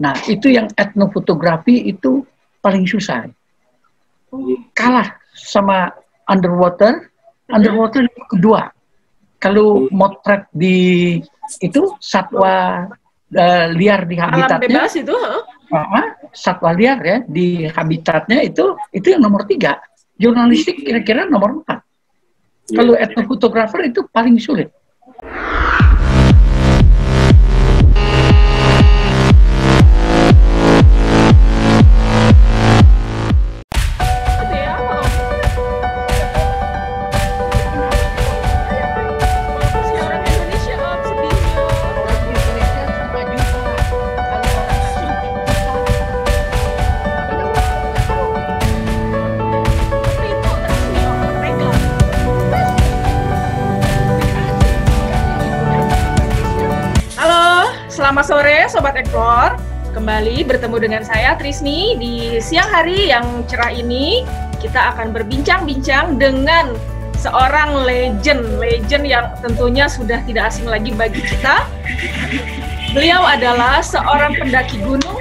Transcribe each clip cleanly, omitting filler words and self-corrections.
Nah, itu yang etnofotografi itu paling susah. Kalah sama underwater. Underwater itu kedua. Kalau motret di itu satwa liar di habitatnya. Alam bebas itu, satwa liar ya di habitatnya itu yang nomor 3. Jurnalistik kira-kira nomor 4. Kalau etnofotografer itu paling sulit. Selamat sore Sobat Explore, kembali bertemu dengan saya Trisni. Di siang hari yang cerah ini kita akan berbincang-bincang dengan seorang legend yang tentunya sudah tidak asing lagi bagi kita. Beliau adalah seorang pendaki gunung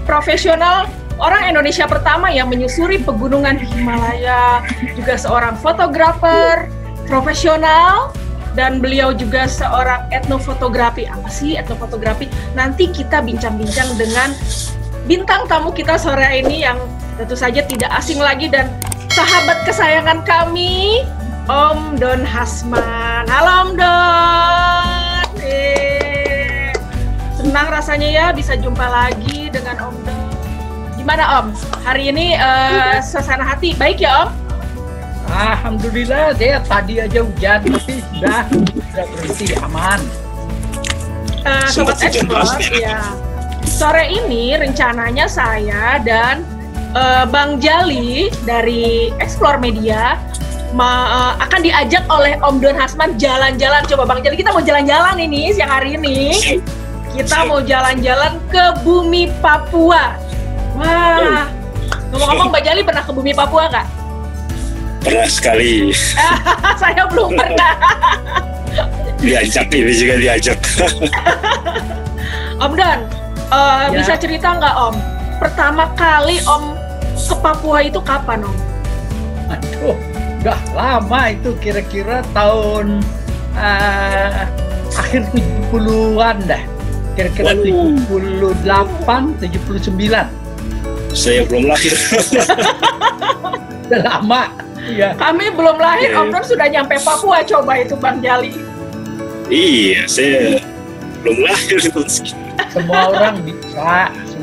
profesional, orang Indonesia pertama yang menyusuri pegunungan di Himalaya, juga seorang fotografer profesional. Dan beliau juga seorang etnofotografi. Apa sih etnofotografi? Nanti kita bincang-bincang dengan bintang tamu kita sore ini yang tentu saja tidak asing lagi dan sahabat kesayangan kami, Om Don Hasman. Halo Om Don. Senang rasanya ya bisa jumpa lagi dengan Om Don. Gimana Om? Hari ini suasana hati baik ya Om? Alhamdulillah, saya tadi aja hujan, tapi sudah berhenti, aman. Sobat Explore, ya. Sore ini rencananya saya dan Bang Jali dari Explore Media akan diajak oleh Om Don Hasman jalan-jalan. Coba Bang Jali, kita mau jalan-jalan ini siang hari ini. Kita mau jalan-jalan ke bumi Papua. Wah, ngomong-ngomong Bang Jali pernah ke bumi Papua nggak? Pernah sekali. Saya belum pernah. Diajak, ini juga diajak. Om Don, bisa cerita nggak Om? Pertama kali Om ke Papua itu kapan Om? Aduh, udah lama itu, kira-kira tahun akhir 70-an dah. Kira-kira 78, 79. Saya belum lahir. Udah lama. Iya. Kami belum lahir, Om Don sudah nyampe Papua, coba itu Bang Jali. Iya, saya belum lahir itu. Semua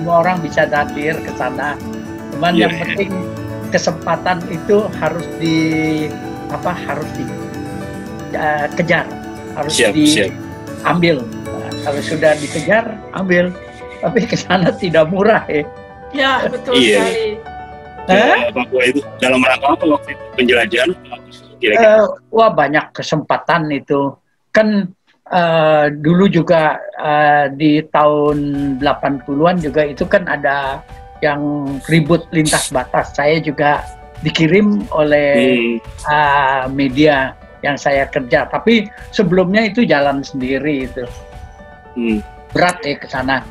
orang bisa hadir ke sana. Cuman yang penting kesempatan itu harus dikejar, harus diambil. Nah, kalau sudah dikejar, ambil. Tapi ke sana tidak murah ya. Ya, betul sekali. Papua itu dalam rangka apa waktu itu penjelajahan? Wah, banyak kesempatan itu. Kan dulu juga di tahun 80-an juga itu kan ada yang ribut lintas batas. Saya juga dikirim oleh media yang saya kerja. Tapi sebelumnya itu jalan sendiri itu. Berat ya ke sana.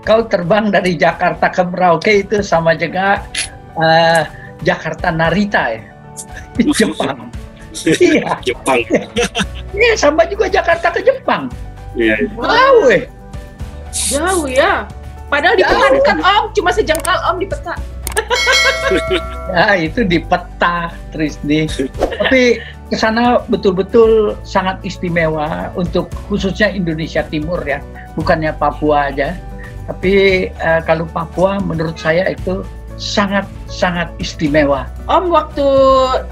Kau terbang dari Jakarta ke Merauke itu sama juga Jakarta Narita ya. Jepang. Iya. Jepang. Iya, sama juga Jakarta ke Jepang. Iya. Wow, jauh ya. Padahal di peta dekat Om, cuma sejengkal Om di peta. Ya, itu di peta, Trisni. Tapi ke sana betul-betul sangat istimewa untuk khususnya Indonesia Timur ya. Bukannya Papua aja. Tapi kalau Papua menurut saya itu sangat istimewa. Om waktu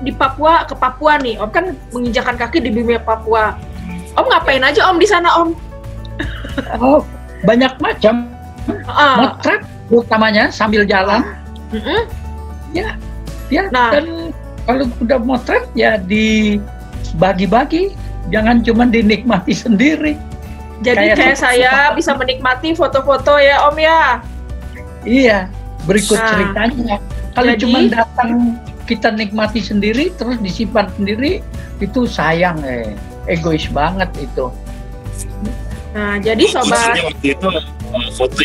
di Papua, ke Papua nih, Om kan menginjakan kaki di bumi Papua. Om ngapain aja Om di sana Om? Oh, banyak macam. Motret utamanya sambil jalan. Ya. Nah. Dan kalau udah motret ya dibagi-bagi, jangan cuma dinikmati sendiri. Jadi kayak saya bisa menikmati foto-foto ya Om ya? Iya. Berikut ceritanya. Kalau cuma datang kita nikmati sendiri terus disimpan sendiri, itu sayang egois banget itu. Nah, jadi sobat waktu itu foto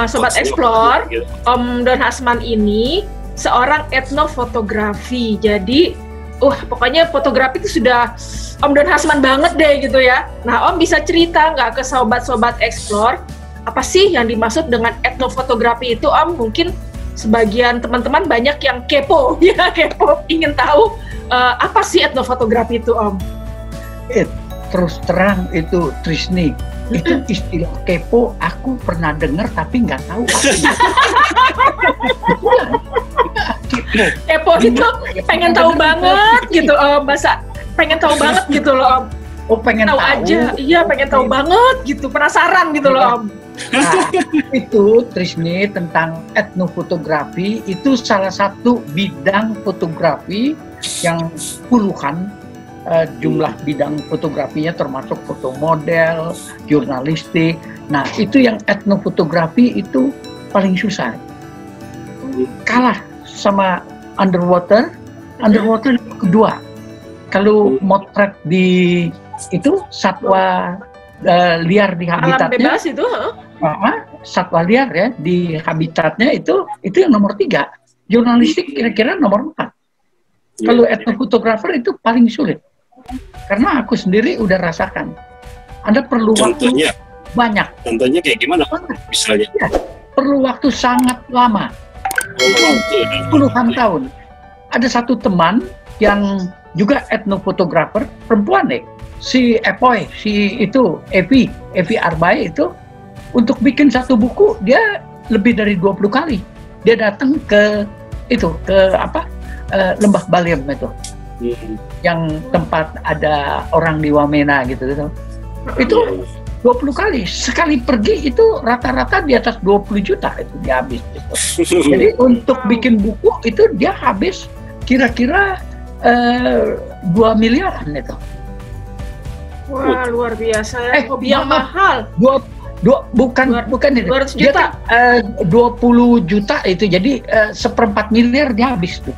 Sobat Explore, Om Don Hasman ini seorang etnofotografi. Jadi, pokoknya fotografi itu sudah Om Don Hasman banget deh gitu ya. Nah, Om bisa cerita nggak ke sobat-sobat Explore, apa sih yang dimaksud dengan etnofotografi itu, Om? Mungkin sebagian teman-teman banyak yang kepo, ya kepo, ingin tahu apa sih etnofotografi itu, Om? Terus terang itu, Trisni, itu istilah kepo aku pernah dengar tapi nggak tahu kepo itu pengen tahu banget gitu, Om. Bahasa pengen tahu banget gitu loh, Om. Pengen tahu aja, iya pengen tahu banget gitu, penasaran gitu loh, Om. Nah, itu Trisni tentang etnofotografi itu salah satu bidang fotografi yang puluhan jumlah bidang fotografinya, termasuk foto model, jurnalistik. Nah, itu yang etnofotografi itu paling susah. Kalah sama underwater kedua. Kalau motret di itu satwa liar di habitatnya. Alam bebas itu, satwa liar ya di habitatnya itu yang nomor 3. Jurnalistik kira-kira nomor 4. Kalau etnofotografer itu paling sulit. Karena aku sendiri udah rasakan. Anda perlu waktu banyak. Contohnya kayak gimana misalnya? Ya, perlu waktu sangat lama. Puluhan tahun. Ada satu teman yang juga etnofotografer, perempuan deh. Si Epoy, Evi Arbay itu, untuk bikin satu buku dia lebih dari 20 kali. Dia datang ke Lembah Baliem itu. Yang tempat ada orang di Wamena gitu. Itu 20 kali. Sekali pergi itu rata-rata di atas 20 juta itu dia habis. Gitu. Jadi untuk bikin buku itu dia habis kira-kira 2 miliaran itu. Wah, luar biasa ya. Hobi yang mahal. Bukan itu. 200 juta. Dia, 20 juta itu. Jadi 1/4 miliar dia habis tuh.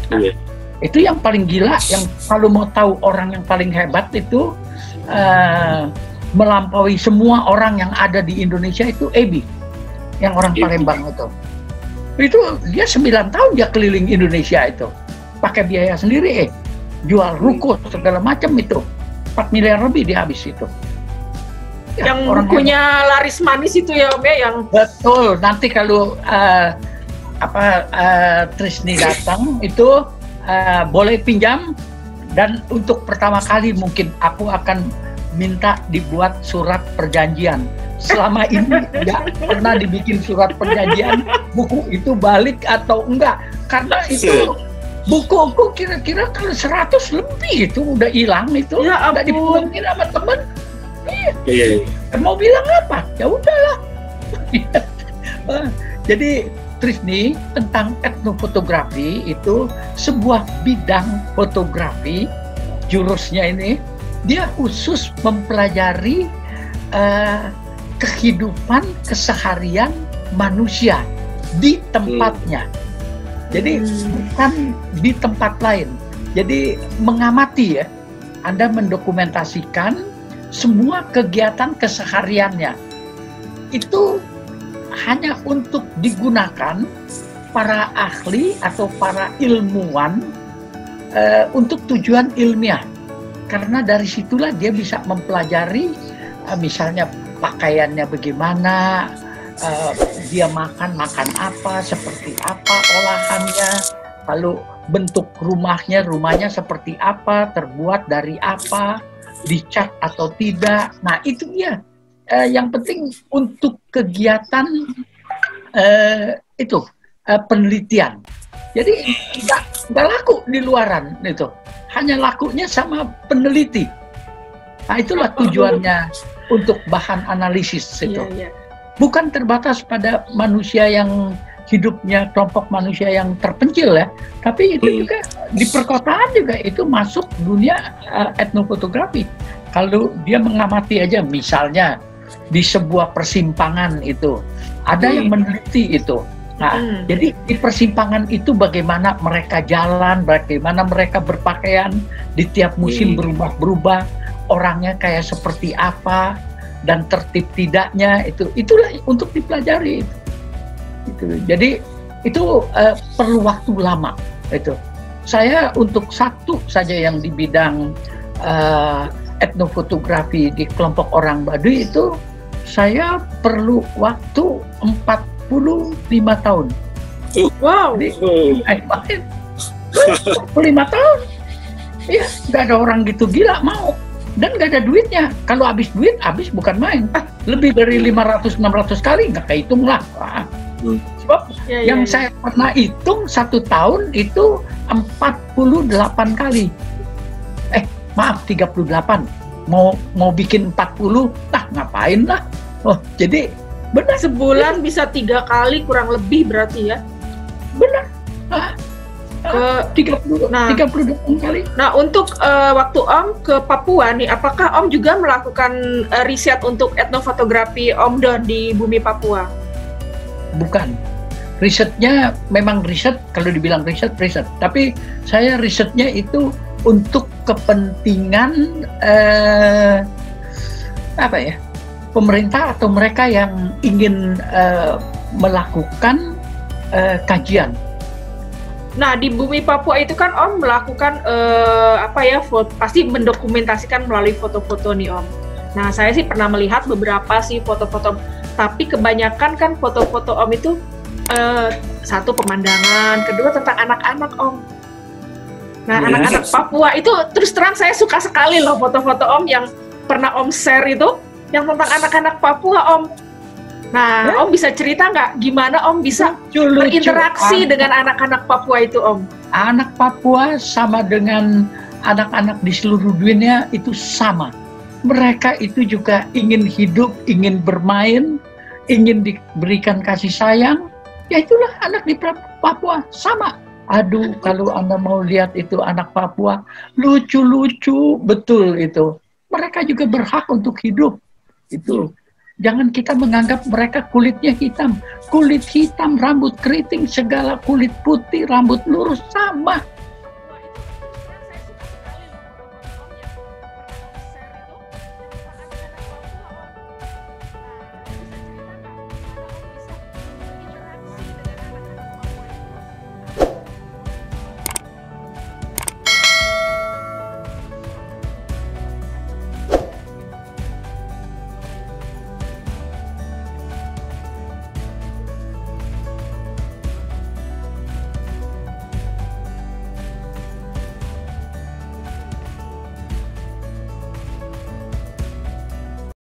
Nah, itu yang paling gila, yang kalau mau tahu orang yang paling hebat itu melampaui semua orang yang ada di Indonesia itu Ebi, yang orang Palembang itu. Itu dia 9 tahun dia keliling Indonesia itu, pakai biaya sendiri, jual ruko segala macam itu, 4 miliar lebih dia habis itu. Ya, yang bukunya laris manis itu ya, Om ya, yang betul. Nanti kalau Trisni datang itu boleh pinjam, dan untuk pertama kali mungkin aku akan minta dibuat surat perjanjian. Selama ini tidak pernah dibikin surat perjanjian buku itu balik atau enggak, karena itu buku-buku kira-kira kalau 100 lebih itu udah hilang itu, udah dipulangin sama teman. Iya. Mau bilang apa? Ya udahlah. Jadi Trisni, tentang etnofotografi itu sebuah bidang fotografi, jurusnya ini dia khusus mempelajari kehidupan keseharian manusia di tempatnya. Jadi bukan di tempat lain. Jadi mengamati ya, Anda mendokumentasikan semua kegiatan kesehariannya. Itu hanya untuk digunakan para ahli atau para ilmuwan untuk tujuan ilmiah. Karena dari situlah dia bisa mempelajari misalnya pakaiannya bagaimana, dia makan apa, seperti apa olahannya, lalu bentuk rumahnya seperti apa, terbuat dari apa, dicat atau tidak. Nah itu dia. Yang penting untuk kegiatan penelitian. Jadi nggak laku di luaran itu, hanya lakunya sama peneliti. Nah itulah tujuannya untuk bahan analisis itu. Bukan terbatas pada manusia yang hidupnya kelompok manusia yang terpencil ya, tapi itu juga di perkotaan juga itu masuk dunia etnofotografi. Kalau dia mengamati aja misalnya di sebuah persimpangan itu ada yang meneliti itu. Nah, jadi di persimpangan itu bagaimana mereka jalan, bagaimana mereka berpakaian, di tiap musim berubah-berubah, orangnya kayak seperti apa, dan tertib tidaknya itulah untuk dipelajari itu. Jadi itu perlu waktu lama itu. Saya untuk satu saja yang di bidang etnofotografi di kelompok orang Baduy itu saya perlu waktu 45 tahun. Wow. Jadi, 45 tahun. Ya, nggak ada orang gitu gila mau. Dan nggak ada duitnya. Kalau habis duit, habis bukan main. Lebih dari 500-600 kali nggak kehitung lah. Sebab yang saya pernah hitung 1 tahun itu 48 kali. Maaf 38. Mau bikin 40, ngapain lah. Oh, jadi benar sebulan bisa 3 kali kurang lebih berarti ya. Benar. 38 kali. Nah, untuk waktu Om ke Papua nih, apakah Om juga melakukan riset untuk etnofotografi Om Don di bumi Papua? Bukan. Risetnya memang riset, kalau dibilang riset. Tapi saya risetnya itu untuk kepentingan pemerintah atau mereka yang ingin melakukan kajian. Nah, di bumi Papua itu kan Om melakukan pasti mendokumentasikan melalui foto-foto nih Om. Nah, saya sih pernah melihat beberapa sih foto-foto, tapi kebanyakan kan foto-foto Om itu satu pemandangan, kedua tentang anak-anak Om. Nah, anak-anak Papua itu terus terang saya suka sekali loh foto-foto Om yang pernah Om share itu, yang tentang anak-anak Papua Om. Nah, Om bisa cerita nggak gimana Om bisa berinteraksi dengan anak-anak Papua itu Om? Anak Papua sama dengan anak-anak di seluruh dunia itu sama. Mereka itu juga ingin hidup, ingin bermain, ingin diberikan kasih sayang. Ya itulah anak di Papua, sama. Aduh, kalau Anda mau lihat itu anak Papua, lucu-lucu, betul itu. Mereka juga berhak untuk hidup. Itu. Jangan kita menganggap mereka kulitnya hitam. Kulit hitam, rambut keriting, segala kulit putih, rambut lurus, sama.